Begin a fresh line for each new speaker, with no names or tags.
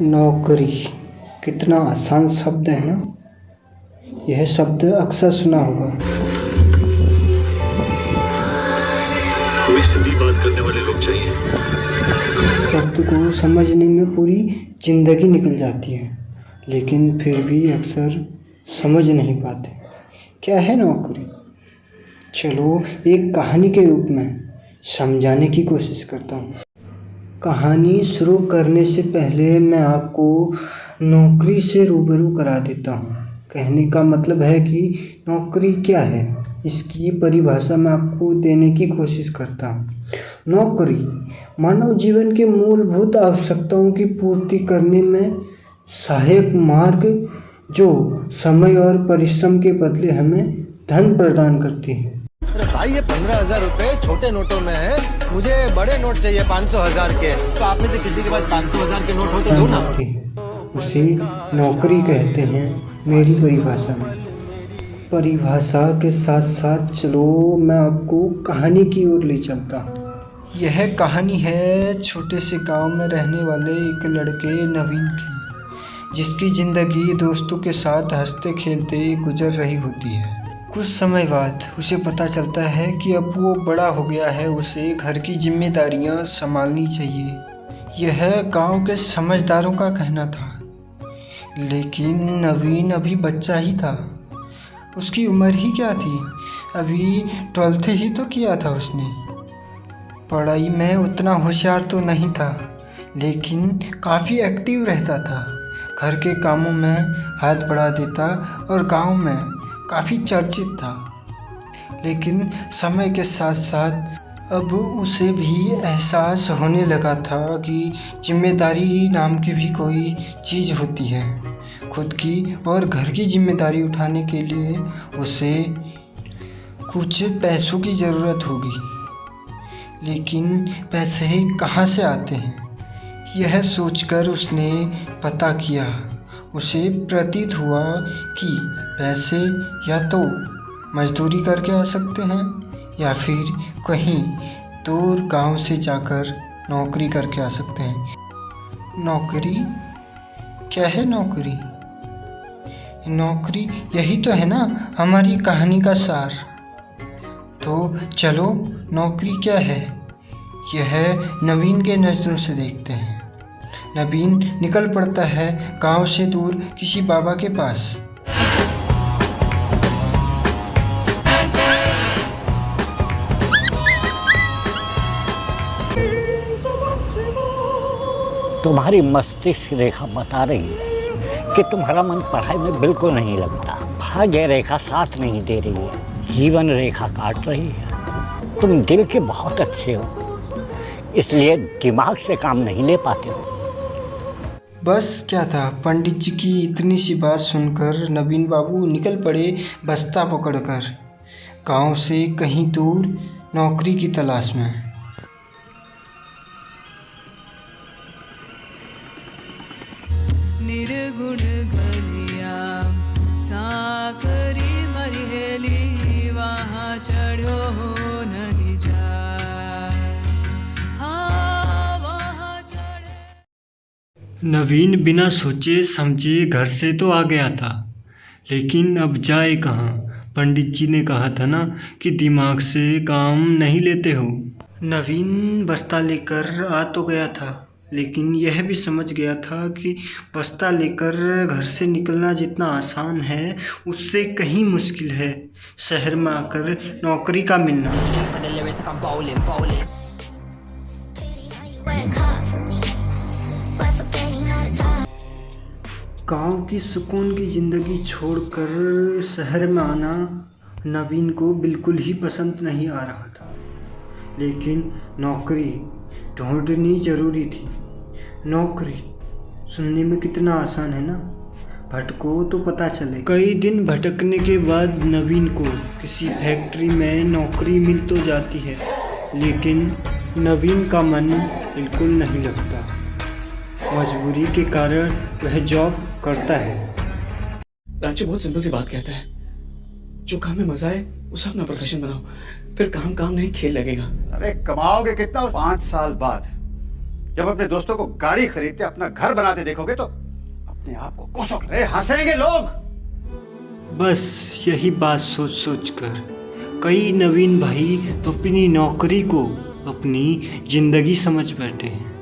नौकरी कितना आसान शब्द है ना। यह शब्द अक्सर सुना होगा।
कोई सीधी बात करने वाले लोग चाहिए।
इस शब्द को समझने में पूरी जिंदगी निकल जाती है, लेकिन फिर भी अक्सर समझ नहीं पाते क्या है नौकरी। चलो एक कहानी के रूप में समझाने की कोशिश करता हूँ। कहानी शुरू करने से पहले मैं आपको नौकरी से रूबरू करा देता हूँ। कहने का मतलब है कि नौकरी क्या है, इसकी परिभाषा मैं आपको देने की कोशिश करता हूँ। नौकरी मानव जीवन के मूलभूत आवश्यकताओं की पूर्ति करने में सहायक मार्ग जो समय और परिश्रम के बदले हमें धन प्रदान करती है।
भाई ये 15,000 रुपए छोटे नोटों में है, मुझे बड़े नोट चाहिए 500,000 के। तो आप में से किसी के पास 500,000 के नोट हो तो दो ना।
उसे नौकरी कहते हैं मेरी परिभाषा में। परिभाषा के साथ साथ चलो मैं आपको कहानी की ओर ले चलता हूँ। यह कहानी है छोटे से गांव में रहने वाले एक लड़के नवीन की, जिसकी ज़िंदगी दोस्तों के साथ हंसते खेलते गुजर रही होती है। कुछ समय बाद उसे पता चलता है कि अब वो बड़ा हो गया है, उसे घर की जिम्मेदारियां संभालनी चाहिए। यह गांव के समझदारों का कहना था, लेकिन नवीन अभी बच्चा ही था। उसकी उम्र ही क्या थी, अभी 12th ही तो किया था उसने। पढ़ाई में उतना होशियार तो नहीं था, लेकिन काफ़ी एक्टिव रहता था। घर के कामों में हाथ बढ़ा देता और गांव में काफ़ी चर्चित था। लेकिन समय के साथ साथ अब उसे भी एहसास होने लगा था कि जिम्मेदारी नाम की भी कोई चीज़ होती है। खुद की और घर की जिम्मेदारी उठाने के लिए उसे कुछ पैसों की ज़रूरत होगी, लेकिन पैसे कहाँ से आते हैं, यह सोचकर उसने पता किया। उसे प्रतीत हुआ कि पैसे या तो मजदूरी करके आ सकते हैं या फिर कहीं दूर गांव से जाकर नौकरी करके आ सकते हैं। नौकरी क्या है? नौकरी यही तो है ना हमारी कहानी का सार। तो चलो नौकरी क्या है यह नवीन के नज़रों से देखते हैं। नवीन निकल पड़ता है गांव से दूर किसी बाबा के पास।
तुम्हारी मस्तिष्क रेखा बता रही है कि तुम्हारा मन पढ़ाई में बिल्कुल नहीं लगता। भाग्य रेखा साथ नहीं दे रही है, जीवन रेखा काट रही है। तुम दिल के बहुत अच्छे हो, इसलिए दिमाग से काम नहीं ले पाते हो।
बस क्या था, पंडित जी की इतनी सी बात सुनकर नवीन बाबू निकल पड़े बस्ता पकड़कर गांव से कहीं दूर नौकरी की तलाश में।
निर्गुण गलिया साकरी मरिहेली वहाँ चढ़ो हो नहीं
नवीन बिना सोचे समझे घर से तो आ गया था, लेकिन अब जाए कहाँ। पंडित जी ने कहा था ना कि दिमाग से काम नहीं लेते हो। नवीन बस्ता लेकर आ तो गया था, लेकिन यह भी समझ गया था कि बस्ता लेकर घर से निकलना जितना आसान है उससे कहीं मुश्किल है शहर में आकर नौकरी का मिलना। गांव की सुकून की ज़िंदगी छोड़कर शहर में आना नवीन को बिल्कुल ही पसंद नहीं आ रहा था, लेकिन नौकरी ढूंढनी ज़रूरी थी। नौकरी सुनने में कितना आसान है ना, भटको तो पता चले। कई दिन भटकने के बाद नवीन को किसी फैक्ट्री में नौकरी मिल तो जाती है, लेकिन नवीन का मन बिल्कुल नहीं लगता। मजबूरी के कारण वह जॉब करता है।
राजू बहुत सिंपल सी बात कहता है, जो काम में मजा है उसे अपना प्रोफेशन बनाओ, फिर काम नहीं खेल लगेगा।
अरे कमाओगे कितना 5 साल बाद? जब अपने दोस्तों को गाड़ी खरीदते अपना घर बनाते देखोगे तो अपने आप को कोसों रहे हंसेंगे लोग।
बस यही बात सोच सोच कर कई नवीन भाई अपनी नौकरी को अपनी जिंदगी समझ बैठे हैं।